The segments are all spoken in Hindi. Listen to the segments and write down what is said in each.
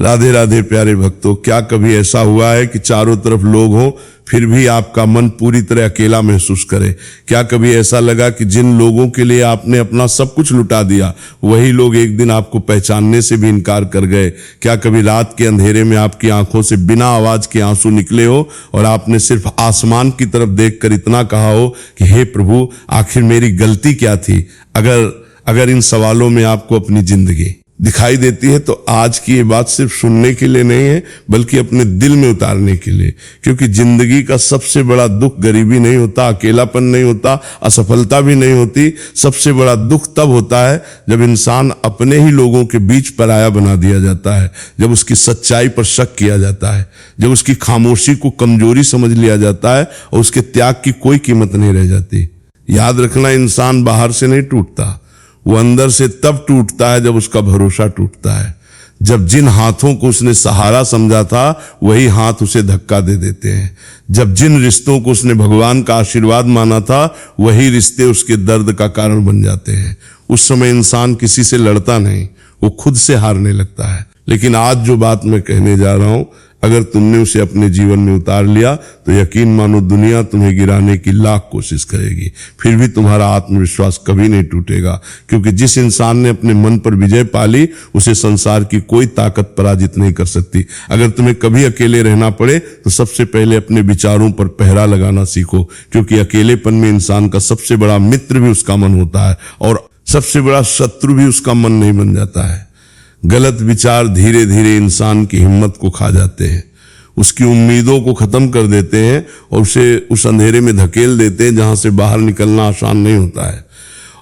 राधे राधे प्यारे भक्तों, क्या कभी ऐसा हुआ है कि चारों तरफ लोग हों फिर भी आपका मन पूरी तरह अकेला महसूस करे? क्या कभी ऐसा लगा कि जिन लोगों के लिए आपने अपना सब कुछ लुटा दिया वही लोग एक दिन आपको पहचानने से भी इनकार कर गए? क्या कभी रात के अंधेरे में आपकी आंखों से बिना आवाज के आंसू निकले हो और आपने सिर्फ आसमान की तरफ देखकर इतना कहा हो कि हे प्रभु, आखिर मेरी गलती क्या थी? अगर इन सवालों में आपको अपनी जिंदगी दिखाई देती है तो आज की ये बात सिर्फ सुनने के लिए नहीं है बल्कि अपने दिल में उतारने के लिए, क्योंकि जिंदगी का सबसे बड़ा दुख गरीबी नहीं होता, अकेलापन नहीं होता, असफलता भी नहीं होती। सबसे बड़ा दुख तब होता है जब इंसान अपने ही लोगों के बीच पराया बना दिया जाता है, जब उसकी सच्चाई पर शक किया जाता है, जब उसकी खामोशी को कमजोरी समझ लिया जाता है और उसके त्याग की कोई कीमत नहीं रह जाती। याद रखना, इंसान बाहर से नहीं टूटता, वो अंदर से तब टूटता है जब उसका भरोसा टूटता है, जब जिन हाथों को उसने सहारा समझा था वही हाथ उसे धक्का दे देते हैं, जब जिन रिश्तों को उसने भगवान का आशीर्वाद माना था वही रिश्ते उसके दर्द का कारण बन जाते हैं। उस समय इंसान किसी से लड़ता नहीं, वो खुद से हारने लगता है। लेकिन आज जो बात मैं कहने जा रहा हूं, अगर तुमने उसे अपने जीवन में उतार लिया तो यकीन मानो दुनिया तुम्हें गिराने की लाख कोशिश करेगी, फिर भी तुम्हारा आत्मविश्वास कभी नहीं टूटेगा, क्योंकि जिस इंसान ने अपने मन पर विजय पाली उसे संसार की कोई ताकत पराजित नहीं कर सकती। अगर तुम्हें कभी अकेले रहना पड़े तो सबसे पहले अपने विचारों पर पहरा लगाना सीखो, क्योंकि अकेलेपन में इंसान का सबसे बड़ा मित्र भी उसका मन होता है और सबसे बड़ा शत्रु भी उसका मन नहीं बन जाता है। गलत विचार धीरे धीरे इंसान की हिम्मत को खा जाते हैं, उसकी उम्मीदों को खत्म कर देते हैं और उसे उस अंधेरे में धकेल देते हैं जहां से बाहर निकलना आसान नहीं होता है।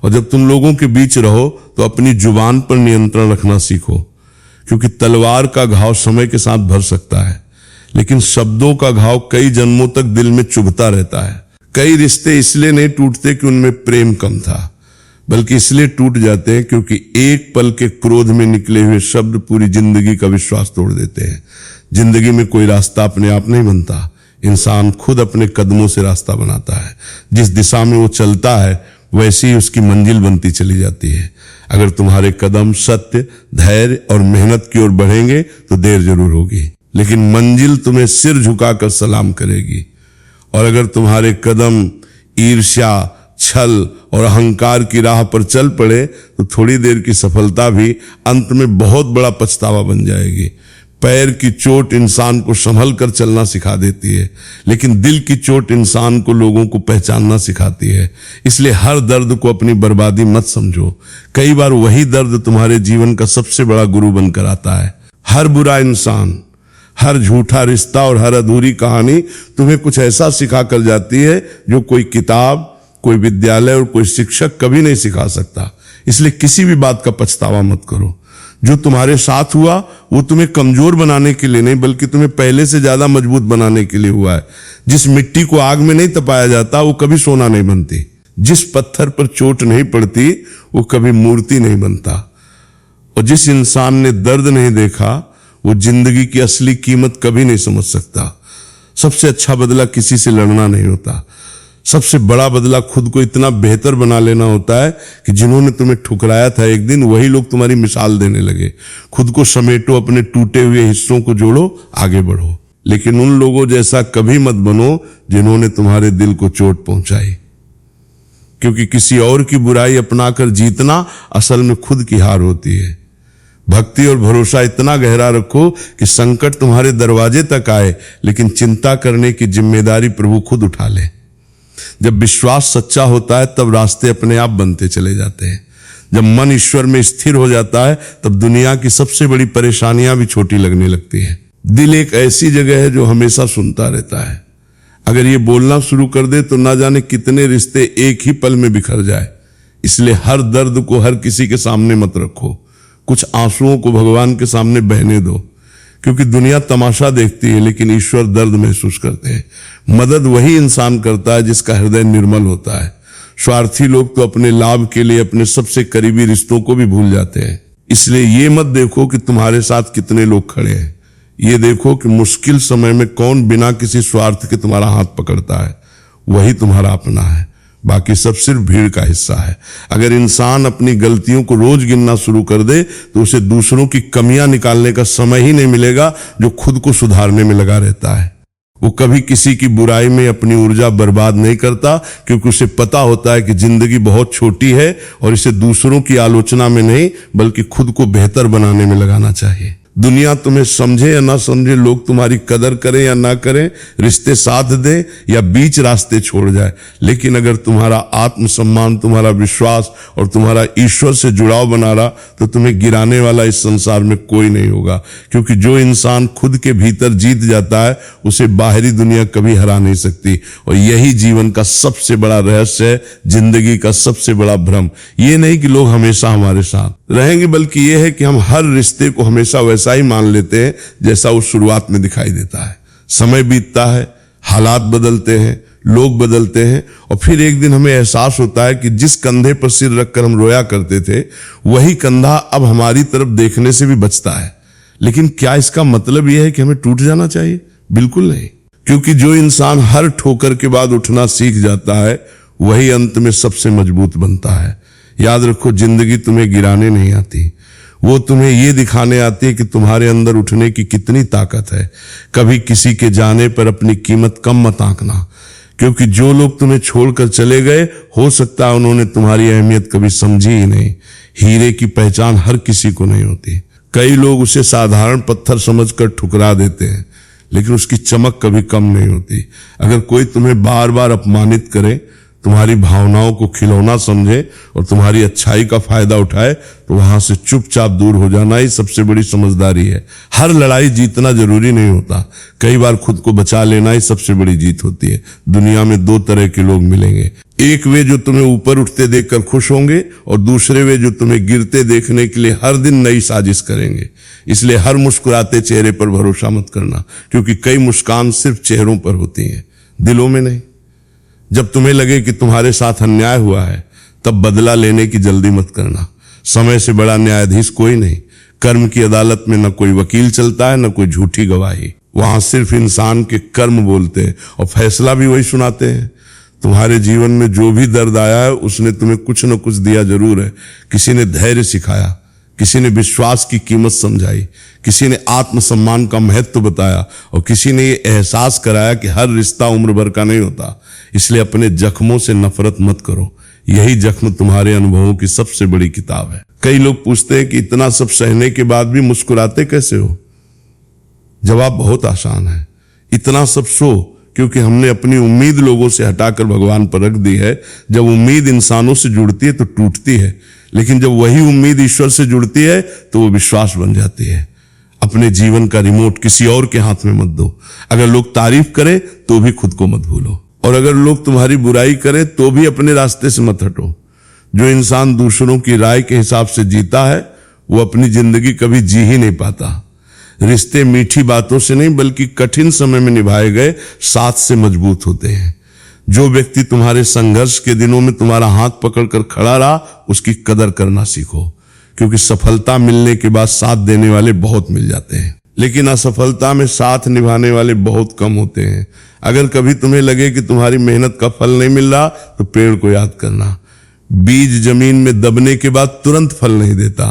और जब तुम लोगों के बीच रहो तो अपनी जुबान पर नियंत्रण रखना सीखो, क्योंकि तलवार का घाव समय के साथ भर सकता है लेकिन शब्दों का घाव कई जन्मों तक दिल में चुभता रहता है। कई रिश्ते इसलिए नहीं टूटते कि उनमें प्रेम कम था, बल्कि इसलिए टूट जाते हैं क्योंकि एक पल के क्रोध में निकले हुए शब्द पूरी जिंदगी का विश्वास तोड़ देते हैं। जिंदगी में कोई रास्ता अपने आप नहीं बनता, इंसान खुद अपने कदमों से रास्ता बनाता है। जिस दिशा में वो चलता है वैसे ही उसकी मंजिल बनती चली जाती है। अगर तुम्हारे कदम सत्य, धैर्य और मेहनत की ओर बढ़ेंगे तो देर जरूर होगी, लेकिन मंजिल तुम्हें सिर झुकाकर सलाम करेगी। और अगर तुम्हारे कदम ईर्ष्या, छल और अहंकार की राह पर चल पड़े तो थोड़ी देर की सफलता भी अंत में बहुत बड़ा पछतावा बन जाएगी। पैर की चोट इंसान को संभल कर चलना सिखा देती है, लेकिन दिल की चोट इंसान को लोगों को पहचानना सिखाती है। इसलिए हर दर्द को अपनी बर्बादी मत समझो, कई बार वही दर्द तुम्हारे जीवन का सबसे बड़ा गुरु बनकर आता है। हर बुरा इंसान, हर झूठा रिश्ता और हर अधूरी कहानी तुम्हें कुछ ऐसा सिखा कर जाती है जो कोई किताब, कोई विद्यालय और कोई शिक्षक कभी नहीं सिखा सकता। इसलिए किसी भी बात का पछतावा मत करो। जो तुम्हारे साथ हुआ वो तुम्हें कमजोर बनाने के लिए नहीं बल्कि तुम्हें पहले से ज्यादा मजबूत बनाने के लिए हुआ है। जिस मिट्टी को आग में नहीं तपाया जाता वो कभी सोना नहीं बनती, जिस पत्थर पर चोट नहीं पड़ती वो कभी मूर्ति नहीं बनता, और जिस इंसान ने दर्द नहीं देखा वो जिंदगी की असली कीमत कभी नहीं समझ सकता। सबसे अच्छा बदला किसी से लड़ना नहीं होता, सबसे बड़ा बदला खुद को इतना बेहतर बना लेना होता है कि जिन्होंने तुम्हें ठुकराया था एक दिन वही लोग तुम्हारी मिसाल देने लगे। खुद को समेटो, अपने टूटे हुए हिस्सों को जोड़ो, आगे बढ़ो, लेकिन उन लोगों जैसा कभी मत बनो जिन्होंने तुम्हारे दिल को चोट पहुंचाई, क्योंकि किसी और की बुराई अपनाकर जीतना असल में खुद की हार होती है। भक्ति और भरोसा इतना गहरा रखो कि संकट तुम्हारे दरवाजे तक आए लेकिन चिंता करने की जिम्मेदारी प्रभु खुद उठा ले। जब विश्वास सच्चा होता है तब रास्ते अपने आप बनते चले जाते हैं। जब मन ईश्वर में स्थिर हो जाता है तब दुनिया की सबसे बड़ी परेशानियां भी छोटी लगने लगती है। दिल एक ऐसी जगह है जो हमेशा सुनता रहता है। अगर ये बोलना शुरू कर दे तो ना जाने कितने रिश्ते एक ही पल में बिखर जाए। इसलिए हर दर्द को हर किसी के सामने मत रखो, कुछ आंसुओं को भगवान के सामने बहने दो, क्योंकि दुनिया तमाशा देखती है लेकिन ईश्वर दर्द महसूस करते हैं। मदद वही इंसान करता है जिसका हृदय निर्मल होता है। स्वार्थी लोग तो अपने लाभ के लिए अपने सबसे करीबी रिश्तों को भी भूल जाते हैं। इसलिए ये मत देखो कि तुम्हारे साथ कितने लोग खड़े हैं, ये देखो कि मुश्किल समय में कौन बिना किसी स्वार्थ के तुम्हारा हाथ पकड़ता है, वही तुम्हारा अपना है। बाकी सब सिर्फ भीड़ का हिस्सा है। अगर इंसान अपनी गलतियों को रोज गिनना शुरू कर दे तो उसे दूसरों की कमियां निकालने का समय ही नहीं मिलेगा जो खुद को सुधारने में लगा रहता है। वो कभी किसी की बुराई में अपनी ऊर्जा बर्बाद नहीं करता, क्योंकि उसे पता होता है कि जिंदगी बहुत छोटी है और इसे दूसरों की आलोचना में नहीं बल्कि खुद को बेहतर बनाने में लगाना चाहिए। दुनिया तुम्हें समझे या ना समझे, लोग तुम्हारी कदर करें या ना करें, रिश्ते साथ दें या बीच रास्ते छोड़ जाए, लेकिन अगर तुम्हारा आत्मसम्मान, तुम्हारा विश्वास और तुम्हारा ईश्वर से जुड़ाव बना रहा तो तुम्हें गिराने वाला इस संसार में कोई नहीं होगा। क्योंकि जो इंसान खुद के भीतर जीत जाता है उसे बाहरी दुनिया कभी हरा नहीं सकती। और यही जीवन का सबसे बड़ा रहस्य है, जिंदगी का सबसे बड़ा भ्रम। ये नहीं कि लोग हमेशा हमारे साथ रहेंगे, बल्कि यह है कि हम हर रिश्ते को हमेशा वैसा ही मान लेते हैं जैसा वो शुरुआत में दिखाई देता है। समय बीतता है, हालात बदलते हैं, लोग बदलते हैं और फिर एक दिन हमें एहसास होता है कि जिस कंधे पर सिर रखकर हम रोया करते थे वही कंधा अब हमारी तरफ देखने से भी बचता है। लेकिन क्या इसका मतलब यह है कि हमें टूट जाना चाहिए? बिल्कुल नहीं, क्योंकि जो इंसान हर ठोकर के बाद उठना सीख जाता है वही अंत में सबसे मजबूत बनता है। याद रखो, जिंदगी तुम्हें गिराने नहीं आती, वो तुम्हें ये दिखाने आती है कि तुम्हारे अंदर उठने की कितनी ताकत है। कभी किसी के जाने पर अपनी कीमत कम मत आंकना, क्योंकि जो लोग तुम्हें छोड़कर चले गए हो सकता है उन्होंने तुम्हारी अहमियत कभी समझी ही नहीं। हीरे की पहचान हर किसी को नहीं होती। कई लोग उसे साधारण पत्थर समझकर ठुकरा देते हैं, लेकिन उसकी चमक कभी कम नहीं होती। अगर कोई तुम्हें बार बार अपमानित करे, तुम्हारी भावनाओं को खिलौना समझे और तुम्हारी अच्छाई का फायदा उठाए तो वहां से चुपचाप दूर हो जाना ही सबसे बड़ी समझदारी है। हर लड़ाई जीतना जरूरी नहीं होता, कई बार खुद को बचा लेना ही सबसे बड़ी जीत होती है। दुनिया में दो तरह के लोग मिलेंगे, एक वे जो तुम्हें ऊपर उठते देखकर खुश होंगे और दूसरे वे जो तुम्हें गिरते देखने के लिए हर दिन नई साजिश करेंगे। इसलिए हर मुस्कुराते चेहरे पर भरोसा मत करना, क्योंकि कई मुस्कान सिर्फ चेहरों पर होती हैं, दिलों में नहीं। जब तुम्हें लगे कि तुम्हारे साथ अन्याय हुआ है तब बदला लेने की जल्दी मत करना। समय से बड़ा न्यायाधीश कोई नहीं। कर्म की अदालत में न कोई वकील चलता है न कोई झूठी गवाही। वहां सिर्फ इंसान के कर्म बोलते हैं और फैसला भी वही सुनाते हैं। तुम्हारे जीवन में जो भी दर्द आया है उसने तुम्हें कुछ न कुछ दिया जरूर है। किसी ने धैर्य सिखाया, किसी ने विश्वास की कीमत समझाई, किसी ने आत्मसम्मान का महत्व बताया और किसी ने ये एहसास कराया कि हर रिश्ता उम्र भर का नहीं होता। इसलिए अपने जख्मों से नफरत मत करो, यही जख्म तुम्हारे अनुभवों की सबसे बड़ी किताब है। कई लोग पूछते हैं कि इतना सब सहने के बाद भी मुस्कुराते कैसे हो? जवाब बहुत आसान है, इतना सब सो क्योंकि हमने अपनी उम्मीद लोगों से हटाकर भगवान पर रख दी है। जब उम्मीद इंसानों से जुड़ती है तो टूटती है, लेकिन जब वही उम्मीद ईश्वर से जुड़ती है तो वो विश्वास बन जाती है। अपने जीवन का रिमोट किसी और के हाथ में मत दो। अगर लोग तारीफ करें तो भी खुद को मत भूलो, और अगर लोग तुम्हारी बुराई करें तो भी अपने रास्ते से मत हटो। जो इंसान दूसरों की राय के हिसाब से जीता है वो अपनी जिंदगी कभी जी ही नहीं पाता। रिश्ते मीठी बातों से नहीं बल्कि कठिन समय में निभाए गए साथ से मजबूत होते हैं। जो व्यक्ति तुम्हारे संघर्ष के दिनों में तुम्हारा हाथ पकड़कर खड़ा रहा उसकी कदर करना सीखो, क्योंकि सफलता मिलने के बाद साथ देने वाले बहुत मिल जाते हैं, लेकिन असफलता में साथ निभाने वाले बहुत कम होते हैं। अगर कभी तुम्हें लगे कि तुम्हारी मेहनत का फल नहीं मिल रहा तो पेड़ को याद करना। बीज जमीन में दबने के बाद तुरंत फल नहीं देता,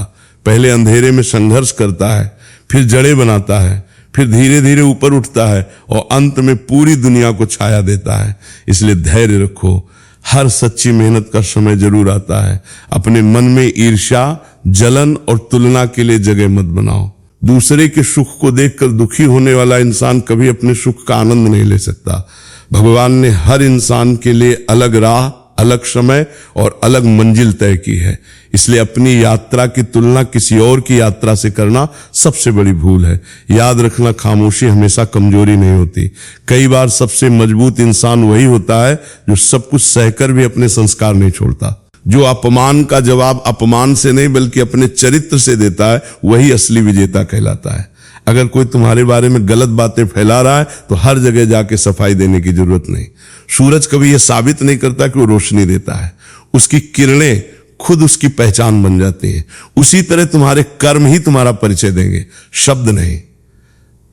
पहले अंधेरे में संघर्ष करता है, फिर जड़ें बनाता है, फिर धीरे धीरे ऊपर उठता है और अंत में पूरी दुनिया को छाया देता है। इसलिए धैर्य रखो, हर सच्ची मेहनत का समय जरूर आता है। अपने मन में ईर्ष्या, जलन और तुलना के लिए जगह मत बनाओ। दूसरे के सुख को देखकर दुखी होने वाला इंसान कभी अपने सुख का आनंद नहीं ले सकता। भगवान ने हर इंसान के लिए अलग राह, अलग समय और अलग मंजिल तय की है। इसलिए अपनी यात्रा की तुलना किसी और की यात्रा से करना सबसे बड़ी भूल है। याद रखना, खामोशी हमेशा कमजोरी नहीं होती। कई बार सबसे मजबूत इंसान वही होता है जो सब कुछ सहकर भी अपने संस्कार नहीं छोड़ता। जो अपमान का जवाब अपमान से नहीं बल्कि अपने चरित्र से देता है वही असली विजेता कहलाता है। अगर कोई तुम्हारे बारे में गलत बातें फैला रहा है तो हर जगह जाके सफाई देने की जरूरत नहीं। सूरज कभी यह साबित नहीं करता कि वो रोशनी देता है, उसकी किरणें खुद उसकी पहचान बन जाती हैं। उसी तरह तुम्हारे कर्म ही तुम्हारा परिचय देंगे, शब्द नहीं।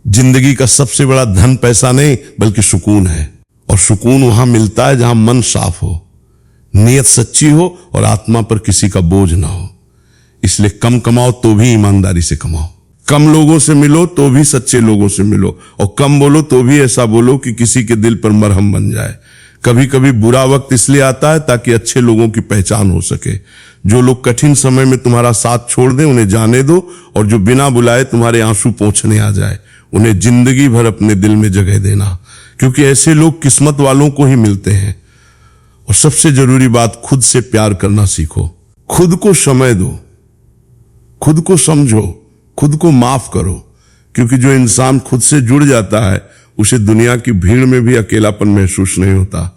जिंदगी का सबसे बड़ा धन पैसा नहीं बल्कि सुकून है, और सुकून वहां मिलता है जहां मन साफ हो। नियत सच्ची हो और आत्मा पर किसी का बोझ ना हो। इसलिए कम कमाओ तो भी ईमानदारी से कमाओ, कम लोगों से मिलो तो भी सच्चे लोगों से मिलो, और कम बोलो तो भी ऐसा बोलो कि किसी के दिल पर मरहम बन जाए। कभी कभी बुरा वक्त इसलिए आता है ताकि अच्छे लोगों की पहचान हो सके। जो लोग कठिन समय में तुम्हारा साथ छोड़ दें उन्हें जाने दो, और जो बिना बुलाए तुम्हारे आंसू पोंछने आ जाए उन्हें जिंदगी भर अपने दिल में जगह देना, क्योंकि ऐसे लोग किस्मत वालों को ही मिलते हैं। और सबसे जरूरी बात, खुद से प्यार करना सीखो। खुद को समय दो, खुद को समझो, खुद को माफ करो, क्योंकि जो इंसान खुद से जुड़ जाता है उसे दुनिया की भीड़ में भी अकेलापन महसूस नहीं होता।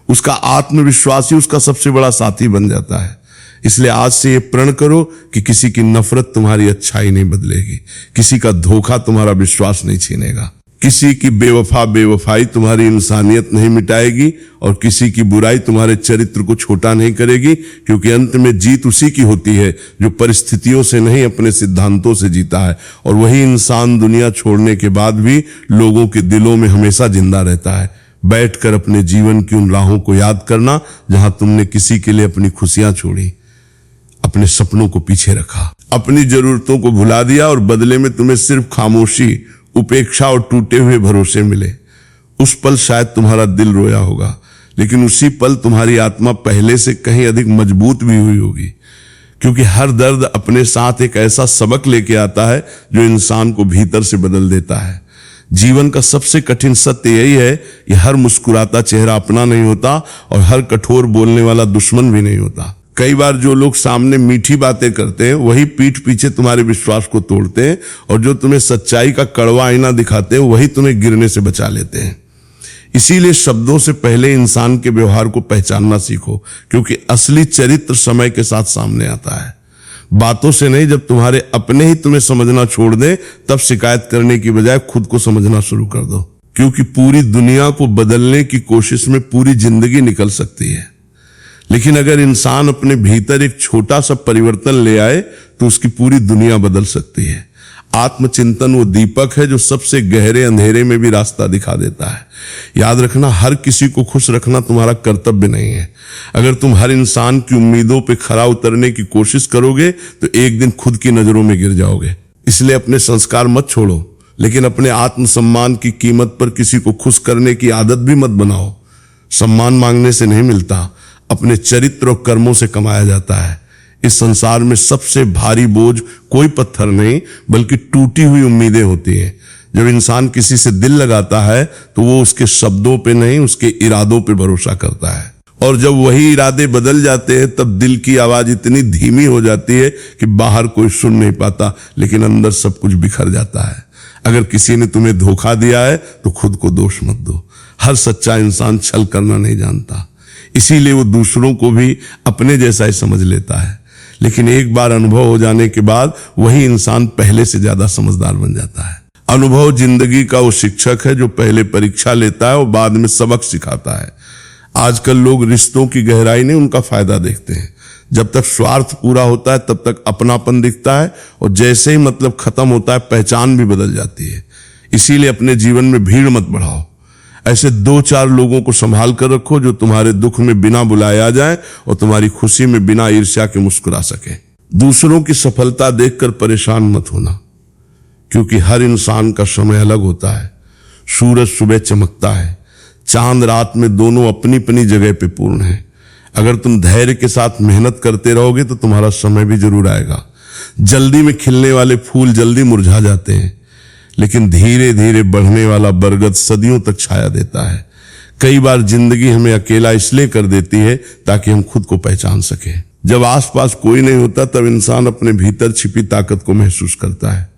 उसका आत्मविश्वास ही उसका सबसे बड़ा साथी बन जाता है। इसलिए आज से ये प्रण करो कि किसी की नफरत तुम्हारी अच्छाई नहीं बदलेगी, किसी का धोखा तुम्हारा विश्वास नहीं छीनेगा, किसी की बेवफाई तुम्हारी इंसानियत नहीं मिटाएगी, और किसी की बुराई तुम्हारे चरित्र को छोटा नहीं करेगी, क्योंकि अंत में जीत उसी की होती है जो परिस्थितियों से नहीं अपने सिद्धांतों से जीता है। और वही इंसान दुनिया छोड़ने के बाद भी लोगों के दिलों में हमेशा जिंदा रहता है। बैठकर अपने जीवन की उन राहों को याद करना जहां तुमने किसी के लिए अपनी खुशियां छोड़ी, अपने सपनों को पीछे रखा, अपनी जरूरतों को भुला दिया, और बदले में तुम्हें सिर्फ खामोशी, उपेक्षा और टूटे हुए भरोसे मिले। उस पल शायद तुम्हारा दिल रोया होगा, लेकिन उसी पल तुम्हारी आत्मा पहले से कहीं अधिक मजबूत भी हुई होगी, क्योंकि हर दर्द अपने साथ एक ऐसा सबक लेके आता है जो इंसान को भीतर से बदल देता है। जीवन का सबसे कठिन सत्य यही है कि हर मुस्कुराता चेहरा अपना नहीं होता, और हर कठोर बोलने वाला दुश्मन भी नहीं होता। कई बार जो लोग सामने मीठी बातें करते हैं वही पीठ पीछे तुम्हारे विश्वास को तोड़ते हैं, और जो तुम्हें सच्चाई का कड़वा आईना दिखाते हैं वही तुम्हें गिरने से बचा लेते हैं। इसीलिए शब्दों से पहले इंसान के व्यवहार को पहचानना सीखो, क्योंकि असली चरित्र समय के साथ सामने आता है। बातों से नहीं, जब तुम्हारे अपने ही तुम्हें समझना छोड़ दें तब शिकायत करने की बजाय खुद को समझना शुरू कर दो, क्योंकि पूरी दुनिया को बदलने की कोशिश में पूरी जिंदगी निकल सकती है, लेकिन अगर इंसान अपने भीतर एक छोटा सा परिवर्तन ले आए तो उसकी पूरी दुनिया बदल सकती है। आत्मचिंतन वो दीपक है जो सबसे गहरे अंधेरे में भी रास्ता दिखा देता है। याद रखना, हर किसी को खुश रखना तुम्हारा कर्तव्य नहीं है। अगर तुम हर इंसान की उम्मीदों पे खरा उतरने की कोशिश करोगे तो एक दिन खुद की नजरों में गिर जाओगे। इसलिए अपने संस्कार मत छोड़ो, लेकिन अपने आत्मसम्मान की कीमत पर किसी को खुश करने की आदत भी मत बनाओ। सम्मान मांगने से नहीं मिलता, अपने चरित्र और कर्मों से कमाया जाता है। इस संसार में सबसे भारी बोझ कोई पत्थर नहीं बल्कि टूटी हुई उम्मीदें होती हैं। जब इंसान किसी से दिल लगाता है तो वो उसके शब्दों पे नहीं उसके इरादों पे भरोसा करता है, और जब वही इरादे बदल जाते हैं तब दिल की आवाज इतनी धीमी हो जाती है कि बाहर कोई सुन नहीं पाता, लेकिन अंदर सब कुछ बिखर जाता है। अगर किसी ने तुम्हें धोखा दिया है तो खुद को दोष मत दो। हर सच्चा इंसान छल करना नहीं जानता, इसीलिए वो दूसरों को भी अपने जैसा ही समझ लेता है। लेकिन एक बार अनुभव हो जाने के बाद वही इंसान पहले से ज्यादा समझदार बन जाता है। अनुभव जिंदगी का वो शिक्षक है जो पहले परीक्षा लेता है और बाद में सबक सिखाता है। आजकल लोग रिश्तों की गहराई नहीं उनका फायदा देखते हैं। जब तक स्वार्थ पूरा होता है तब तक अपनापन दिखता है, और जैसे ही मतलब खत्म होता है पहचान भी बदल जाती है। इसीलिए अपने जीवन में भीड़ मत बढ़ाओ। ऐसे 2-4 लोगों को संभाल कर रखो जो तुम्हारे दुख में बिना बुलाए आ जाए और तुम्हारी खुशी में बिना ईर्ष्या के मुस्कुरा सके। दूसरों की सफलता देखकर परेशान मत होना, क्योंकि हर इंसान का समय अलग होता है। सूरज सुबह चमकता है, चांद रात में, दोनों अपनी अपनी जगह पे पूर्ण है। अगर तुम धैर्य के साथ मेहनत करते रहोगे तो तुम्हारा समय भी जरूर आएगा। जल्दी में खिलने वाले फूल जल्दी मुरझा जाते हैं, लेकिन धीरे धीरे बढ़ने वाला बरगद सदियों तक छाया देता है। कई बार जिंदगी हमें अकेला इसलिए कर देती है ताकि हम खुद को पहचान सके। जब आसपास कोई नहीं होता तब इंसान अपने भीतर छिपी ताकत को महसूस करता है।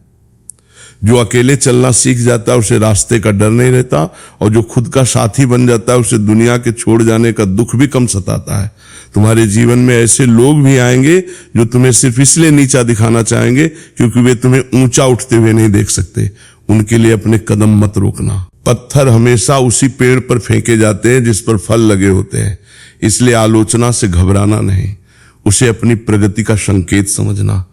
जो अकेले चलना सीख जाता है उसे रास्ते का डर नहीं रहता, और जो खुद का साथी बन जाता है उसे दुनिया के छोड़ जाने का दुख भी कम सताता है। तुम्हारे जीवन में ऐसे लोग भी आएंगे जो तुम्हें सिर्फ इसलिए नीचा दिखाना चाहेंगे क्योंकि वे तुम्हें ऊंचा उठते हुए नहीं देख सकते। उनके लिए अपने कदम मत रोकना। पत्थर हमेशा उसी पेड़ पर फेंके जाते हैं जिस पर फल लगे होते हैं। इसलिए आलोचना से घबराना नहीं, उसे अपनी प्रगति का संकेत समझना।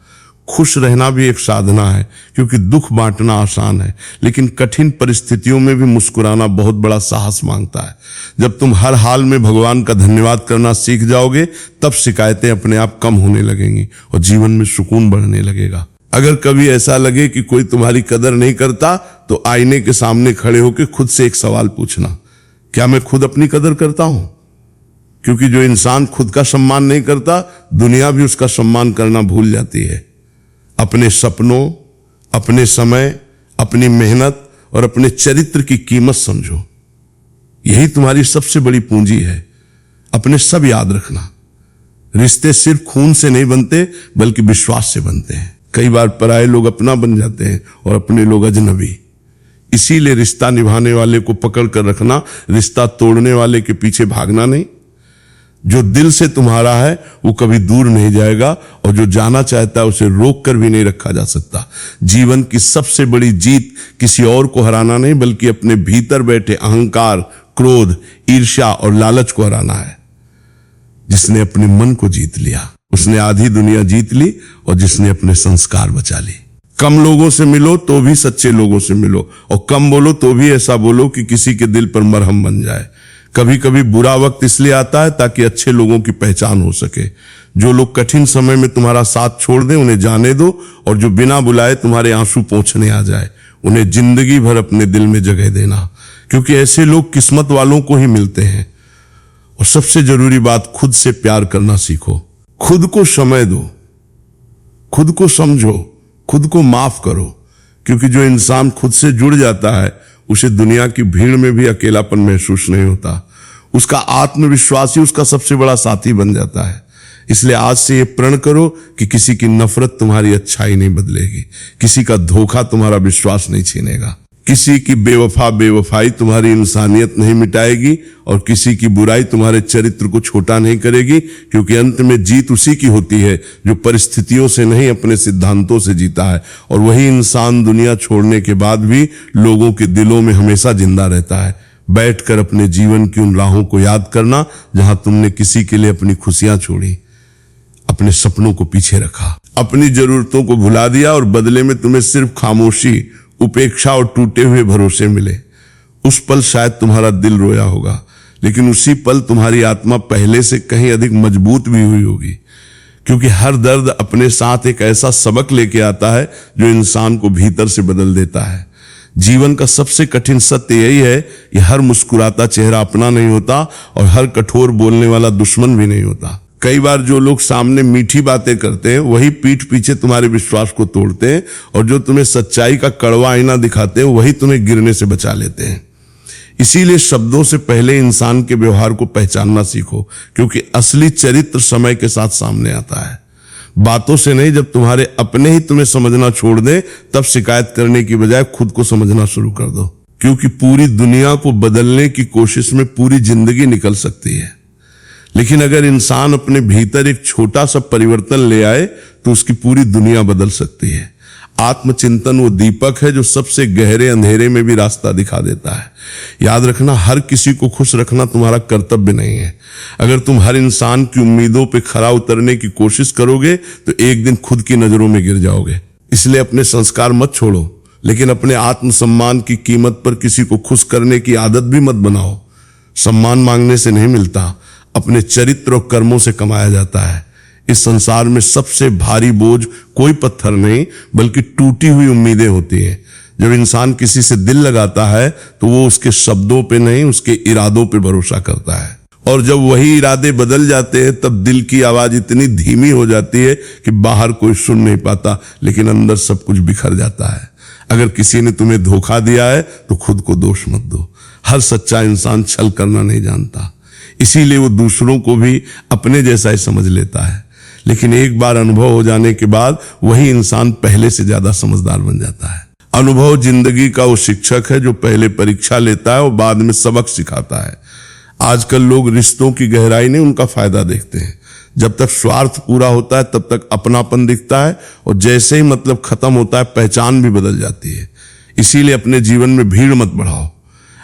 खुश रहना भी एक साधना है, क्योंकि दुख बांटना आसान है, लेकिन कठिन परिस्थितियों में भी मुस्कुराना बहुत बड़ा साहस मांगता है। जब तुम हर हाल में भगवान का धन्यवाद करना सीख जाओगे, तब शिकायतें अपने आप कम होने लगेंगी और जीवन में सुकून बढ़ने लगेगा। अगर कभी ऐसा लगे कि कोई तुम्हारी कदर नहीं करता, तो आईने के सामने खड़े होकर खुद से एक सवाल पूछना, क्या मैं खुद अपनी कदर करता हूं? क्योंकि जो इंसान खुद का सम्मान नहीं करता, दुनिया भी उसका सम्मान करना भूल जाती है। अपने सपनों, अपने समय, अपनी मेहनत और अपने चरित्र की कीमत समझो। यही तुम्हारी सबसे बड़ी पूंजी है। अपने सब याद रखना, रिश्ते सिर्फ खून से नहीं बनते, बल्कि विश्वास से बनते हैं। कई बार पराये लोग अपना बन जाते हैं और अपने लोग अजनबी। इसीलिए रिश्ता निभाने वाले को पकड़ कर रखना, रिश्ता तोड़ने वाले के पीछे भागना नहीं। जो दिल से तुम्हारा है वो कभी दूर नहीं जाएगा, और जो जाना चाहता है उसे रोक कर भी नहीं रखा जा सकता। जीवन की सबसे बड़ी जीत किसी और को हराना नहीं, बल्कि अपने भीतर बैठे अहंकार, क्रोध, ईर्ष्या और लालच को हराना है। जिसने अपने मन को जीत लिया, उसने आधी दुनिया जीत ली, और जिसने अपने संस्कार बचा ली। कम लोगों से मिलो तो भी सच्चे लोगों से मिलो, और कम बोलो तो भी ऐसा बोलो कि किसी के दिल पर मरहम बन जाए। कभी कभी बुरा वक्त इसलिए आता है ताकि अच्छे लोगों की पहचान हो सके। जो लोग कठिन समय में तुम्हारा साथ छोड़ दें, उन्हें जाने दो, और जो बिना बुलाए तुम्हारे आंसू पोंछने आ जाए, उन्हें जिंदगी भर अपने दिल में जगह देना, क्योंकि ऐसे लोग किस्मत वालों को ही मिलते हैं। और सबसे जरूरी बात, खुद से प्यार करना सीखो। खुद को समय दो, खुद को समझो, खुद को माफ करो, क्योंकि जो इंसान खुद से जुड़ जाता है, उसे दुनिया की भीड़ में भी अकेलापन महसूस नहीं होता। उसका आत्मविश्वास ही उसका सबसे बड़ा साथी बन जाता है। इसलिए आज से ये प्रण करो कि किसी की नफरत तुम्हारी अच्छाई नहीं बदलेगी, किसी का धोखा तुम्हारा विश्वास नहीं छीनेगा, किसी की बेवफाई तुम्हारी इंसानियत नहीं मिटाएगी, और किसी की बुराई तुम्हारे चरित्र को छोटा नहीं करेगी। क्योंकि अंत में जीत उसी की होती है जो परिस्थितियों से नहीं, अपने सिद्धांतों से जीता है। और वही इंसान दुनिया छोड़ने के बाद भी लोगों के दिलों में हमेशा जिंदा रहता है। बैठकर अपने जीवन की उन राहों को याद करना जहां तुमने किसी के लिए अपनी खुशियां छोड़ी, अपने सपनों को पीछे रखा, अपनी जरूरतों को भुला दिया, और बदले में तुम्हें सिर्फ खामोशी, उपेक्षा और टूटे हुए भरोसे मिले। उस पल शायद तुम्हारा दिल रोया होगा, लेकिन उसी पल तुम्हारी आत्मा पहले से कहीं अधिक मजबूत भी हुई होगी। क्योंकि हर दर्द अपने साथ एक ऐसा सबक लेके आता है जो इंसान को भीतर से बदल देता है। जीवन का सबसे कठिन सत्य यही है कि हर मुस्कुराता चेहरा अपना नहीं होता, और हर कठोर बोलने वाला दुश्मन भी नहीं होता। कई बार जो लोग सामने मीठी बातें करते हैं, वही पीठ पीछे तुम्हारे विश्वास को तोड़ते हैं, और जो तुम्हें सच्चाई का कड़वा आईना दिखाते हैं, वही तुम्हें गिरने से बचा लेते हैं। इसीलिए शब्दों से पहले इंसान के व्यवहार को पहचानना सीखो, क्योंकि असली चरित्र समय के साथ सामने आता है। बातों से नहीं, जब तुम्हारे अपने ही तुम्हें समझना छोड़ दे, तब शिकायत करने की बजाय खुद को समझना शुरू कर दो। क्योंकि पूरी दुनिया को बदलने की कोशिश में पूरी जिंदगी निकल सकती है, लेकिन अगर इंसान अपने भीतर एक छोटा सा परिवर्तन ले आए, तो उसकी पूरी दुनिया बदल सकती है। आत्मचिंतन वो दीपक है जो सबसे गहरे अंधेरे में भी रास्ता दिखा देता है। याद रखना, हर किसी को खुश रखना तुम्हारा कर्तव्य नहीं है। अगर तुम हर इंसान की उम्मीदों पे खरा उतरने की कोशिश करोगे, तो एक दिन खुद की नजरों में गिर जाओगे। इसलिए अपने संस्कार मत छोड़ो, लेकिन अपने आत्मसम्मान की कीमत पर किसी को खुश करने की आदत भी मत बनाओ। सम्मान मांगने से नहीं मिलता, अपने चरित्र और कर्मों से कमाया जाता है। इस संसार में सबसे भारी बोझ कोई पत्थर नहीं, बल्कि टूटी हुई उम्मीदें होती हैं। जब इंसान किसी से दिल लगाता है, तो वो उसके शब्दों पे नहीं, उसके इरादों पे भरोसा करता है। और जब वही इरादे बदल जाते हैं, तब दिल की आवाज इतनी धीमी हो जाती है कि बाहर कोई सुन नहीं पाता, लेकिन अंदर सब कुछ बिखर जाता है। अगर किसी ने तुम्हें धोखा दिया है, तो खुद को दोष मत दो। हर सच्चा इंसान छल करना नहीं जानता, इसीलिए वो दूसरों को भी अपने जैसा ही समझ लेता है। लेकिन एक बार अनुभव हो जाने के बाद वही इंसान पहले से ज्यादा समझदार बन जाता है। अनुभव जिंदगी का वो शिक्षक है जो पहले परीक्षा लेता है और बाद में सबक सिखाता है। आजकल लोग रिश्तों की गहराई नहीं, उनका फायदा देखते हैं। जब तक स्वार्थ पूरा होता है, तब तक अपनापन दिखता है, और जैसे ही मतलब खत्म होता है, पहचान भी बदल जाती है। इसीलिए अपने जीवन में भीड़ मत बढ़ाओ।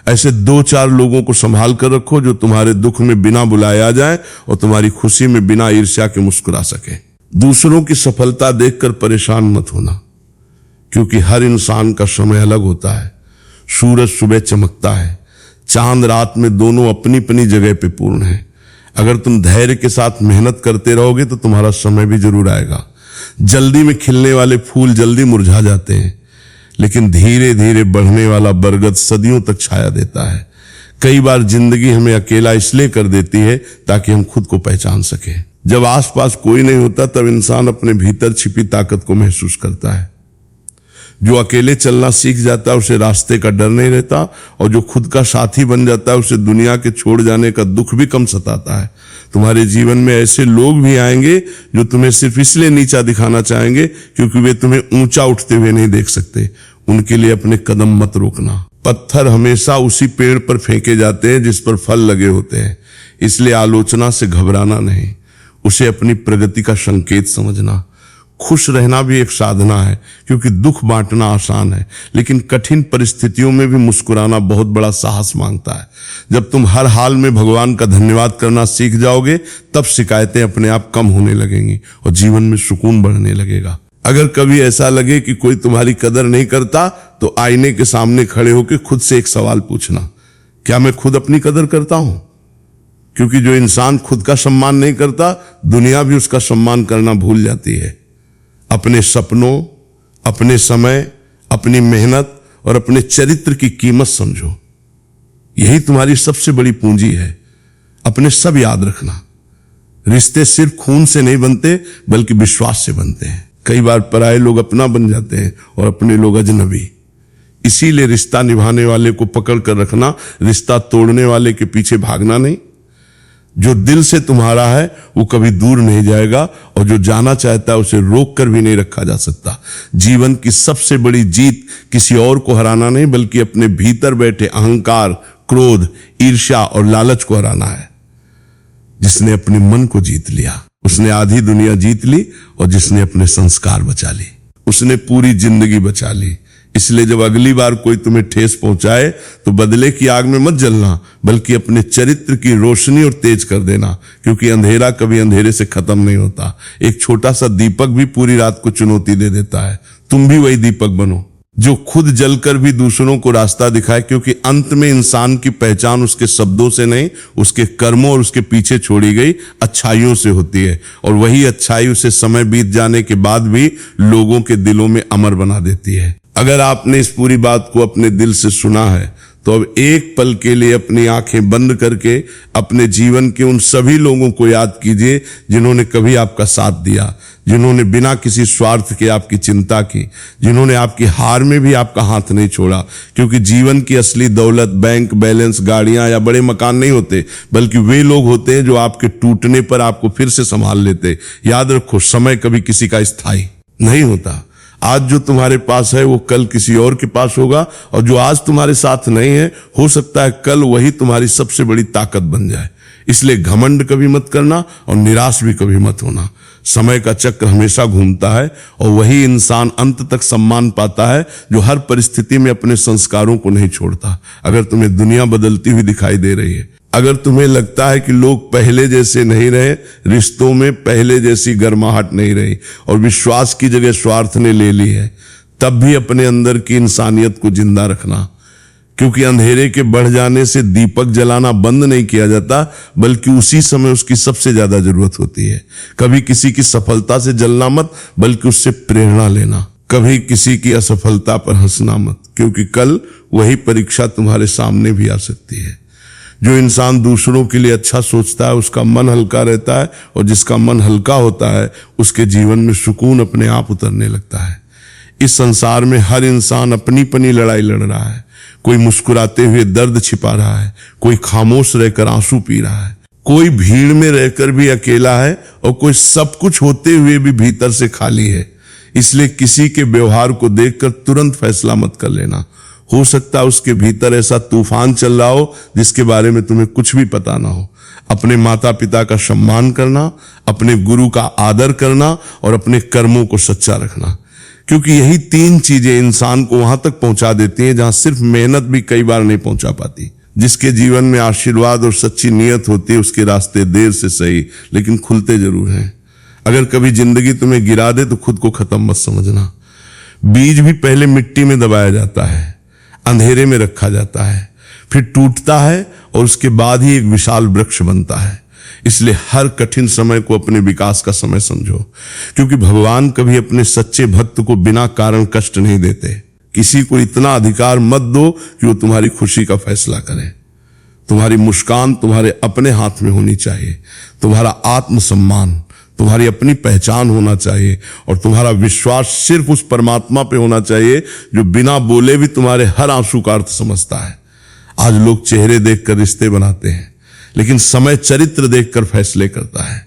ऐसे 2-4 लोगों को संभाल कर रखो जो तुम्हारे दुख में बिना बुलाए आ जाए और तुम्हारी खुशी में बिना ईर्ष्या के मुस्कुरा सके। दूसरों की सफलता देखकर परेशान मत होना, क्योंकि हर इंसान का समय अलग होता है। सूरज सुबह चमकता है, चांद रात में, दोनों अपनी अपनी जगह पे पूर्ण है। अगर तुम धैर्य के साथ मेहनत करते रहोगे तो तुम्हारा समय भी जरूर आएगा। जल्दी में खिलने वाले फूल जल्दी मुरझा जाते हैं, लेकिन धीरे धीरे बढ़ने वाला बरगद सदियों तक छाया देता है। कई बार जिंदगी हमें अकेला इसलिए कर देती है ताकि हम खुद को पहचान सके। जब आसपास कोई नहीं होता तब इंसान अपने भीतर छिपी ताकत को महसूस करता है। जो अकेले चलना सीख जाता है उसे रास्ते का डर नहीं रहता, और जो खुद का साथी बन जाता है उसे दुनिया के छोड़ जाने का दुख भी कम सताता है। तुम्हारे जीवन में ऐसे लोग भी आएंगे जो तुम्हें सिर्फ इसलिए नीचा दिखाना चाहेंगे क्योंकि वे तुम्हें ऊंचा उठते हुए नहीं देख सकते। उनके लिए अपने कदम मत रोकना। पत्थर हमेशा उसी पेड़ पर फेंके जाते हैं जिस पर फल लगे होते हैं, इसलिए आलोचना से घबराना नहीं, उसे अपनी प्रगति का संकेत समझना। खुश रहना भी एक साधना है, क्योंकि दुख बांटना आसान है, लेकिन कठिन परिस्थितियों में भी मुस्कुराना बहुत बड़ा साहस मांगता है। जब तुम हर हाल में भगवान का धन्यवाद करना सीख जाओगे तब शिकायतें अपने आप कम होने लगेंगी और जीवन में सुकून बढ़ने लगेगा। अगर कभी ऐसा लगे कि कोई तुम्हारी कदर नहीं करता तो आईने के सामने खड़े होकर खुद से एक सवाल पूछना, क्या मैं खुद अपनी कदर करता हूं? क्योंकि जो इंसान खुद का सम्मान नहीं करता, दुनिया भी उसका सम्मान करना भूल जाती है। अपने सपनों, अपने समय, अपनी मेहनत और अपने चरित्र की कीमत समझो। यही तुम्हारी सबसे बड़ी पूंजी है। अपने सब याद रखना, रिश्ते सिर्फ खून से नहीं बनते बल्कि विश्वास से बनते हैं। कई बार पराये लोग अपना बन जाते हैं और अपने लोग अजनबी। इसीलिए रिश्ता निभाने वाले को पकड़ कर रखना, रिश्ता तोड़ने वाले के पीछे भागना नहीं। जो दिल से तुम्हारा है वो कभी दूर नहीं जाएगा, और जो जाना चाहता है उसे रोक कर भी नहीं रखा जा सकता। जीवन की सबसे बड़ी जीत किसी और को हराना नहीं बल्कि अपने भीतर बैठे अहंकार, क्रोध, ईर्ष्या और लालच को हराना है। जिसने अपने मन को जीत लिया उसने आधी दुनिया जीत ली, और जिसने अपने संस्कार बचा ली उसने पूरी जिंदगी बचा ली। इसलिए जब अगली बार कोई तुम्हें ठेस पहुंचाए तो बदले की आग में मत जलना, बल्कि अपने चरित्र की रोशनी और तेज कर देना, क्योंकि अंधेरा कभी अंधेरे से खत्म नहीं होता। एक छोटा सा दीपक भी पूरी रात को चुनौती दे देता है। तुम भी वही दीपक बनो जो खुद जलकर भी दूसरों को रास्ता दिखाए, क्योंकि अंत में इंसान की पहचान उसके शब्दों से नहीं, उसके कर्मों और उसके पीछे छोड़ी गई अच्छाइयों से होती है। और वही अच्छाई उसे समय बीत जाने के बाद भी लोगों के दिलों में अमर बना देती है। अगर आपने इस पूरी बात को अपने दिल से सुना है तो अब एक पल के लिए अपनी आंखें बंद करके अपने जीवन के उन सभी लोगों को याद कीजिए जिन्होंने कभी आपका साथ दिया, जिन्होंने बिना किसी स्वार्थ के आपकी चिंता की, जिन्होंने आपकी हार में भी आपका हाथ नहीं छोड़ा। क्योंकि जीवन की असली दौलत बैंक बैलेंस, गाड़ियां या बड़े मकान नहीं होते, बल्कि वे लोग होते हैं जो आपके टूटने पर आपको फिर से संभाल लेते। याद रखो, समय कभी किसी का स्थायी नहीं होता। आज जो तुम्हारे पास है वो कल किसी और के पास होगा, और जो आज तुम्हारे साथ नहीं है हो सकता है कल वही तुम्हारी सबसे बड़ी ताकत बन जाए। इसलिए घमंड कभी मत करना और निराश भी कभी मत होना। समय का चक्र हमेशा घूमता है, और वही इंसान अंत तक सम्मान पाता है जो हर परिस्थिति में अपने संस्कारों को नहीं छोड़ता। अगर तुम्हें दुनिया बदलती हुई दिखाई दे रही है, अगर तुम्हें लगता है कि लोग पहले जैसे नहीं रहे, रिश्तों में पहले जैसी गर्माहट नहीं रही और विश्वास की जगह स्वार्थ ने ले ली है, तब भी अपने अंदर की इंसानियत को जिंदा रखना। क्योंकि अंधेरे के बढ़ जाने से दीपक जलाना बंद नहीं किया जाता, बल्कि उसी समय उसकी सबसे ज्यादा जरूरत होती है। कभी किसी की सफलता से जलना मत, बल्कि उससे प्रेरणा लेना। कभी किसी की असफलता पर हंसना मत, क्योंकि कल वही परीक्षा तुम्हारे सामने भी आ सकती है। जो इंसान दूसरों के लिए अच्छा सोचता है उसका मन हल्का रहता है, और जिसका मन हल्का होता है उसके जीवन में सुकून अपने आप उतरने लगता है। इस संसार में हर इंसान अपनी अपनी लड़ाई लड़ रहा है। कोई मुस्कुराते हुए दर्द छिपा रहा है, कोई खामोश रहकर आंसू पी रहा है, कोई भीड़ में रहकर भी अकेला है, और कोई सब कुछ होते हुए भी भीतर से खाली है। इसलिए किसी के व्यवहार को देखकर तुरंत फैसला मत कर लेना। हो सकता है उसके भीतर ऐसा तूफान चल रहा हो जिसके बारे में तुम्हें कुछ भी पता ना हो। अपने माता पिता का सम्मान करना, अपने गुरु का आदर करना और अपने कर्मों को सच्चा रखना, क्योंकि यही तीन चीजें इंसान को वहां तक पहुंचा देती हैं जहां सिर्फ मेहनत भी कई बार नहीं पहुंचा पाती। जिसके जीवन में आशीर्वाद और सच्ची नीयत होती है उसके रास्ते देर से सही लेकिन खुलते जरूर हैं। अगर कभी जिंदगी तुम्हें गिरा दे तो खुद को खत्म मत समझना। बीज भी पहले मिट्टी में दबाया जाता है, अंधेरे में रखा जाता है, फिर टूटता है और उसके बाद ही एक विशाल वृक्ष बनता है। इसलिए हर कठिन समय को अपने विकास का समय समझो, क्योंकि भगवान कभी अपने सच्चे भक्त को बिना कारण कष्ट नहीं देते। किसी को इतना अधिकार मत दो कि वो तुम्हारी खुशी का फैसला करे। तुम्हारी मुस्कान तुम्हारे अपने हाथ में होनी चाहिए, तुम्हारा आत्मसम्मान, तुम्हारी अपनी पहचान होना चाहिए, और तुम्हारा विश्वास सिर्फ उस परमात्मा पे होना चाहिए जो बिना बोले भी तुम्हारे हर आंसू का अर्थ समझता है। आज लोग चेहरे देखकर रिश्ते बनाते हैं, लेकिन समय चरित्र देखकर फैसले करता है।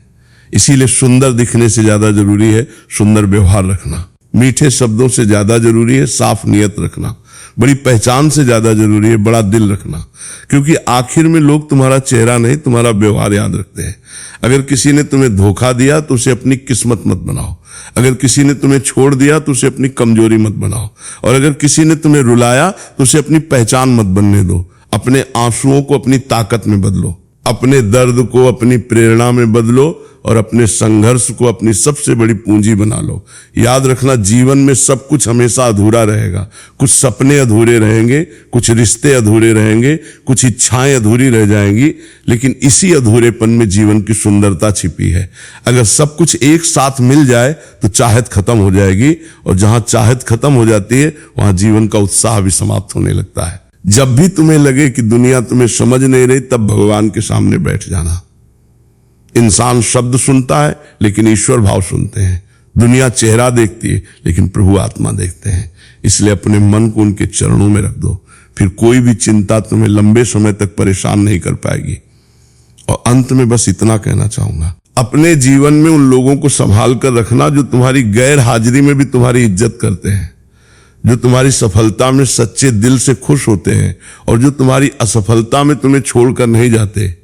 इसीलिए सुंदर दिखने से ज्यादा जरूरी है सुंदर व्यवहार रखना, मीठे शब्दों से ज्यादा जरूरी है साफ नियत रखना, बड़ी पहचान से ज्यादा जरूरी है बड़ा दिल रखना, क्योंकि आखिर में लोग तुम्हारा चेहरा नहीं तुम्हारा व्यवहार याद रखते हैं। अगर किसी ने तुम्हें धोखा दिया तो उसे अपनी किस्मत मत बनाओ, अगर किसी ने तुम्हें छोड़ दिया तो उसे अपनी कमजोरी मत बनाओ, और अगर किसी ने तुम्हें रुलाया तो उसे अपनी पहचान मत बनने दो। अपने आंसुओं को अपनी ताकत में बदलो, अपने दर्द को अपनी प्रेरणा में बदलो, और अपने संघर्ष को अपनी सबसे बड़ी पूंजी बना लो। याद रखना, जीवन में सब कुछ हमेशा अधूरा रहेगा। कुछ सपने अधूरे रहेंगे, कुछ रिश्ते अधूरे रहेंगे, कुछ इच्छाएं अधूरी रह जाएंगी, लेकिन इसी अधूरेपन में जीवन की सुंदरता छिपी है। अगर सब कुछ एक साथ मिल जाए तो चाहत खत्म हो जाएगी, और जहां चाहत खत्म हो जाती है वहां जीवन का उत्साह भी समाप्त होने लगता है। जब भी तुम्हें लगे कि दुनिया तुम्हें समझ नहीं रही, तब भगवान के सामने बैठ जाना। इंसान शब्द सुनता है लेकिन ईश्वर भाव सुनते हैं। दुनिया चेहरा देखती है लेकिन प्रभु आत्मा देखते हैं। इसलिए अपने मन को उनके चरणों में रख दो, फिर कोई भी चिंता तुम्हें लंबे समय तक परेशान नहीं कर पाएगी। और अंत में बस इतना कहना चाहूंगा, अपने जीवन में उन लोगों को संभाल कर रखना जो तुम्हारी गैर हाजिरी में भी तुम्हारी इज्जत करते हैं, जो तुम्हारी सफलता में सच्चे दिल से खुश होते हैं, और जो तुम्हारी असफलता में तुम्हें छोड़कर नहीं जाते।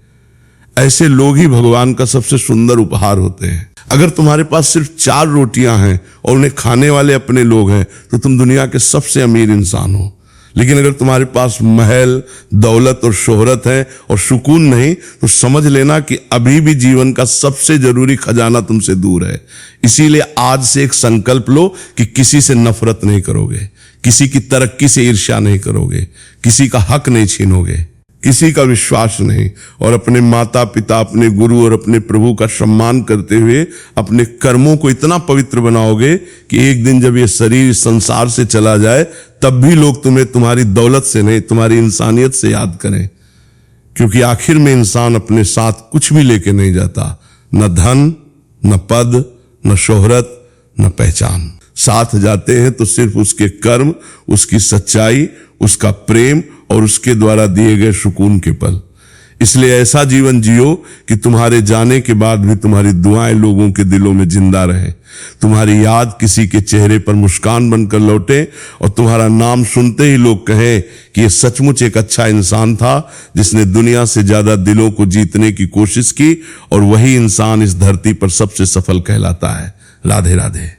ऐसे लोग ही भगवान का सबसे सुंदर उपहार होते हैं। अगर तुम्हारे पास सिर्फ 4 रोटियां हैं और उन्हें खाने वाले अपने लोग हैं तो तुम दुनिया के सबसे अमीर इंसान हो। लेकिन अगर तुम्हारे पास महल, दौलत और शोहरत है और सुकून नहीं, तो समझ लेना कि अभी भी जीवन का सबसे जरूरी खजाना तुमसे दूर है। इसीलिए आज से एक संकल्प लो कि किसी से नफरत नहीं करोगे, किसी की तरक्की से ईर्ष्या नहीं करोगे, किसी का हक नहीं छीनोगे, किसी का विश्वास नहीं, और अपने माता पिता, अपने गुरु और अपने प्रभु का सम्मान करते हुए अपने कर्मों को इतना पवित्र बनाओगे कि एक दिन जब ये शरीर संसार से चला जाए तब भी लोग तुम्हें तुम्हारी दौलत से नहीं तुम्हारी इंसानियत से याद करें। क्योंकि आखिर में इंसान अपने साथ कुछ भी लेके नहीं जाता, न धन, न पद, न शोहरत, न पहचान। साथ जाते हैं तो सिर्फ उसके कर्म, उसकी सच्चाई, उसका प्रेम और उसके द्वारा दिए गए सुकून के पल। इसलिए ऐसा जीवन जियो कि तुम्हारे जाने के बाद भी तुम्हारी दुआएं लोगों के दिलों में जिंदा रहे, तुम्हारी याद किसी के चेहरे पर मुस्कान बनकर लौटे, और तुम्हारा नाम सुनते ही लोग कहें कि ये सचमुच एक अच्छा इंसान था जिसने दुनिया से ज्यादा दिलों को जीतने की कोशिश की, और वही इंसान इस धरती पर सबसे सफल कहलाता है। राधे राधे।